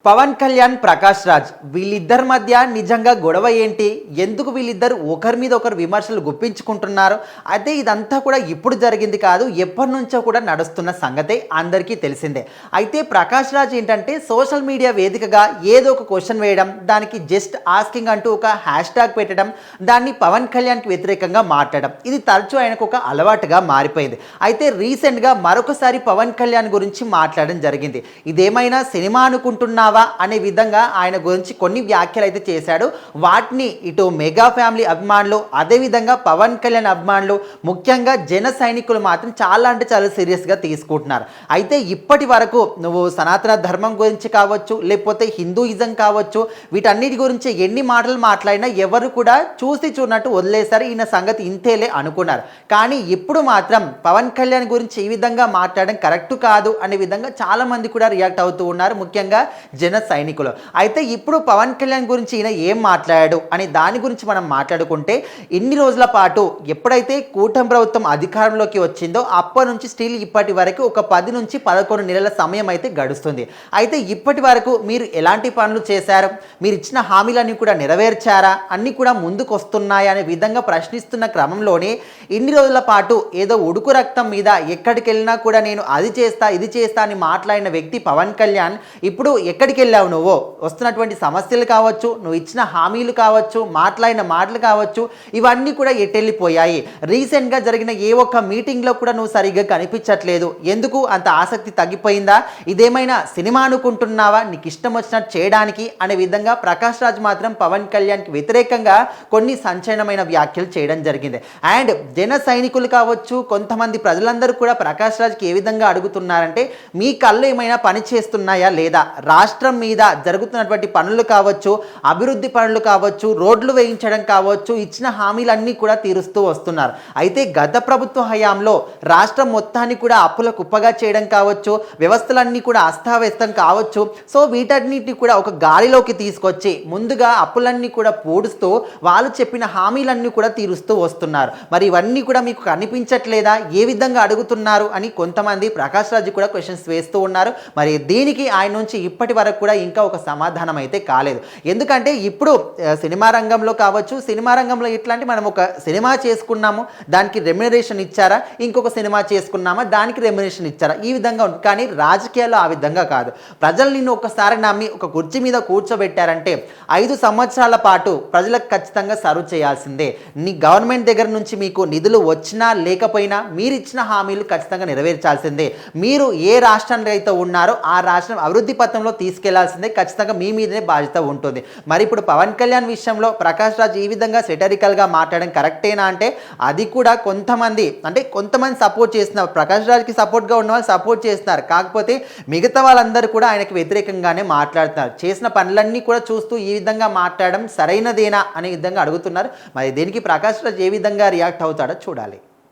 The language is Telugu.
పవన్ కళ్యాణ్, ప్రకాష్ రాజ్ వీళ్ళిద్దరి మధ్య నిజంగా గొడవ ఏంటి? ఎందుకు వీళ్ళిద్దరు ఒకరి మీద ఒకరు విమర్శలు గుప్పించుకుంటున్నారు? అయితే ఇదంతా కూడా ఇప్పుడు జరిగింది కాదు, ఎప్పటి నుంచో కూడా నడుస్తున్న సంగతే అందరికీ తెలిసిందే. అయితే ప్రకాష్ రాజ్ ఏంటంటే సోషల్ మీడియా వేదికగా ఏదో ఒక క్వశ్చన్ వేయడం, దానికి జస్ట్ ఆస్కింగ్ అంటూ ఒక హ్యాష్ ట్యాగ్ పెట్టడం, దాన్ని పవన్ కళ్యాణ్కి వ్యతిరేకంగా మాట్లాడడం, ఇది తరచూ ఆయనకు ఒక అలవాటుగా మారిపోయింది. అయితే రీసెంట్గా మరొకసారి పవన్ కళ్యాణ్ గురించి మాట్లాడడం జరిగింది. ఇదేమైనా సినిమా అనుకుంటున్నా అనే విధంగా ఆయన గురించి కొన్ని వ్యాఖ్యలు అయితే చేశాడు. వాటిని ఇటు మెగా ఫ్యామిలీ అభిమానులు, అదేవిధంగా పవన్ కళ్యాణ్ అభిమానులు, ముఖ్యంగా జన సైనికులు మాత్రం చాలా అంటే చాలా సీరియస్గా తీసుకుంటున్నారు. అయితే ఇప్పటి వరకు నువ్వు సనాతన ధర్మం గురించి కావచ్చు, లేకపోతే హిందూయిజం కావచ్చు, వీటన్నిటి గురించి ఎన్ని మాటలు మాట్లాడినా ఎవరు కూడా చూసి చూడనట్టు వదిలేశారు. ఈయన సంగతి ఇంతేలే అనుకున్నారు. కానీ ఇప్పుడు మాత్రం పవన్ కళ్యాణ్ గురించి ఈ విధంగా మాట్లాడడం కరెక్ట్ కాదు అనే విధంగా చాలామంది కూడా రియాక్ట్ అవుతూ ఉన్నారు, ముఖ్యంగా జన సైనికులు. అయితే ఇప్పుడు పవన్ కళ్యాణ్ గురించి ఈయన ఏం మాట్లాడాడు అని దాని గురించి మనం మాట్లాడుకుంటే, ఇన్ని రోజుల పాటు ఎప్పుడైతే కూటమి ప్రభుత్వం అధికారంలోకి వచ్చిందో అప్పటి నుంచి స్టిల్ ఇప్పటి వరకు ఒక 10 నుంచి 11 నెలల సమయం అయితే గడుస్తుంది. అయితే ఇప్పటి వరకు మీరు ఎలాంటి పనులు చేశారు, మీరు ఇచ్చిన హామీలన్నీ కూడా నెరవేర్చారా, అన్నీ కూడా ముందుకు వస్తున్నాయా అనే విధంగా ప్రశ్నిస్తున్న క్రమంలోనే ఇన్ని రోజుల పాటు ఏదో ఉడుకు రక్తం మీద ఎక్కడికి వెళ్ళినా కూడా నేను అది చేస్తా ఇది చేస్తా అని మాట్లాడిన వ్యక్తి పవన్ కళ్యాణ్ ఇప్పుడు ఎక్కడికి వెళ్ళావు, నువ్వు వస్తున్నటువంటి సమస్యలు కావచ్చు, నువ్వు ఇచ్చిన హామీలు కావచ్చు, మాట్లాడిన మాటలు కావచ్చు, ఇవన్నీ కూడా ఎట్టెళ్ళిపోయాయి. రీసెంట్గా జరిగిన ఏ ఒక్క మీటింగ్లో కూడా నువ్వు సరిగ్గా కనిపించట్లేదు. ఎందుకు అంత ఆసక్తి తగ్గిపోయిందా? ఇదేమైనా సినిమా అనుకుంటున్నావా నీకు ఇష్టం వచ్చినట్టు చేయడానికి అనే విధంగా ప్రకాష్ రాజ్ మాత్రం పవన్ కళ్యాణ్కి వ్యతిరేకంగా కొన్ని సంచలనమైన వ్యాఖ్యలు చేయడం జరిగింది. అండ్ జన సైనికులు కావచ్చు, కొంతమంది ప్రజలందరూ కూడా ప్రకాష్ రాజ్కి ఏ విధంగా అడుగుతున్నారంటే, మీ కళ్ళు ఏమైనా పని చేస్తున్నాయా లేదా, రాష్ట్రం మీద జరుగుతున్నటువంటి పనులు కావచ్చు, అభివృద్ధి పనులు కావచ్చు, రోడ్లు వేయించడం కావచ్చు, ఇచ్చిన హామీలన్నీ కూడా తీరుస్తూ వస్తున్నారు. అయితే గత ప్రభుత్వ హయాంలో రాష్ట్రం మొత్తాన్ని కూడా అప్పుల కుప్పగా చేయడం కావచ్చు, వ్యవస్థలన్నీ కూడా అస్తావ్యస్తం కావచ్చు. సో వీటన్నిటిని కూడా ఒక గాలిలోకి తీసుకొచ్చి ముందుగా అప్పులన్నీ కూడా పూడుస్తూ వాళ్ళు చెప్పిన హామీలన్నీ కూడా తీరుస్తూ వస్తున్నారు. మరి ఇవన్నీ కూడా మీకు కనిపించట్లేదా, ఏ విధంగా అడుగుతున్నారు అని కొంతమంది ప్రకాష్ రాజ్ కూడా క్వశ్చన్స్ వేస్తూ ఉన్నారు. మరి దీనికి ఆయన నుంచి ఇప్పటి వరకు కూడా ఇంకా ఒక సమాధానం అయితే కాలేదు. ఎందుకంటే ఇప్పుడు సినిమా రంగంలో కావచ్చు, సినిమా రంగంలో ఎట్లా అంటే మనం ఒక సినిమా చేసుకున్నాము, దానికి రెమ్యునరేషన్ ఇచ్చారా, ఇంకొక సినిమా చేసుకున్నామా దానికి రెమ్యునరేషన్ ఇచ్చారా, ఈ విధంగా ఉంటుంది. కానీ రాజకీయాల్లో ఆ విధంగా కాదు. ప్రజలు నిన్ను ఒకసారి నమ్మి ఒక కుర్చీ మీద కూర్చోబెట్టారంటే 5 సంవత్సరాల పాటు ప్రజలకు ఖచ్చితంగా సర్వ్ చేయాల్సిందే. నీ గవర్నమెంట్ దగ్గర నుంచి మీకు నిధులు వచ్చినా లేకపోయినా మీరు ఇచ్చిన హామీలు ఖచ్చితంగా నెరవేర్చాల్సిందే. మీరు ఏ రాష్ట్రానికి అయితే ఉన్నారో ఆ రాష్ట్రం అభివృద్ధి పథంలో తీసుకెళ్లాల్సిందే, ఖచ్చితంగా మీ మీదనే బాధ్యత ఉంటుంది. మరి ఇప్పుడు పవన్ కళ్యాణ్ విషయంలో ప్రకాష్ రాజ్ ఈ విధంగా సెటరికల్గా మాట్లాడడం కరెక్టేనా అంటే, అది కూడా కొంతమంది సపోర్ట్ చేస్తున్నారు. ప్రకాష్ రాజ్కి సపోర్ట్గా ఉన్న వాళ్ళు సపోర్ట్ చేస్తున్నారు. కాకపోతే మిగతా వాళ్ళందరూ కూడా ఆయనకు వ్యతిరేకంగానే మాట్లాడుతున్నారు. చేసిన పనులన్నీ కూడా చూస్తూ ఈ విధంగా మాట్లాడడం సరైనదేనా అనే విధంగా అడుగుతున్నారు. మరి దీనికి ప్రకాష్ రాజ్ ఏ విధంగా రియాక్ట్ అవుతాడో చూడాలి.